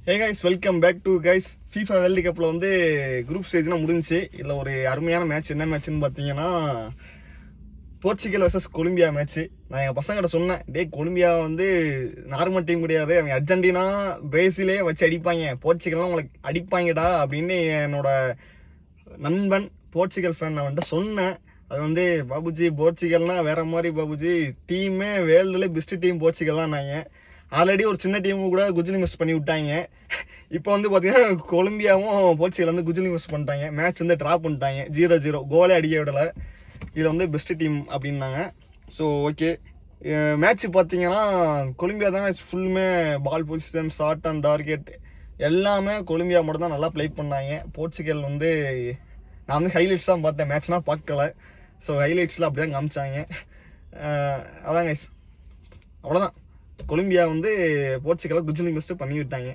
Hey guys, welcome back to guys. FIFA world கப்பில் வந்து group ஸ்டேஜ்லாம் முடிஞ்சிச்சு. இதில் ஒரு அருமையான மேட்ச். என்ன மேட்ச்னு பார்த்தீங்கன்னா, போர்ச்சுகல் வர்சஸ் கொலம்பியா மேட்ச்சு. நான் எங்கள் பசங்கிட்ட சொன்னேன், கொலம்பியா வந்து நார்மல் டீம் கிடையாது, அவங்க அர்ஜென்டினா பிரேசிலே வச்சு அடிப்பாங்க, போர்ச்சுகல்லாம் உங்களுக்கு அடிப்பாங்கடா அப்படின்னு என்னோட நண்பன் போர்ச்சுகல் ஃபேன் நான் வந்துட்டு சொன்னேன். அது வந்து பாபுஜி போர்ச்சுகல்னால் வேற மாதிரி பாபுஜி, டீமே வேர்ல்டுல பெஸ்ட் டீம் போர்ச்சுகல் தான். நாங்கள் ஆல்ரெடி ஒரு சின்ன டீமு கூட குஜிலி மிஸ் பண்ணி விட்டாங்க. இப்போ வந்து பார்த்தீங்கன்னா கொலம்பியாவும் போர்ச்சுகல் வந்து குஜிலி மிஸ் பண்ணிட்டாங்க. மேட்ச் வந்து ட்ரா பண்ணிட்டாங்க 0-0, கோலே அடிக்க விடலை. இதில் வந்து பெஸ்ட் டீம் அப்படின்னாங்க. ஸோ ஓகே, மேட்ச் பார்த்தீங்கன்னா கொலம்பியா தான் ஃபுல்லுமே பால் பொசிஷன், ஷார்ட் அண்ட் டார்கெட் எல்லாமே கொலம்பியா மட்டும் தான் நல்லா ப்ளே பண்ணாங்க. போர்ச்சுகல் வந்து நான் வந்து ஹைலைட்ஸ் தான் பார்த்தேன், மேட்ச்னால் பார்க்கல. ஸோ ஹைலைட்ஸில் அப்படியே காமிச்சாங்க. அதாங்க, அவ்வளோதான். கொலம்பியா வந்து போர்ச்சுகலை குஜிலி மிஸ்ட்டு பண்ணி விட்டாங்க.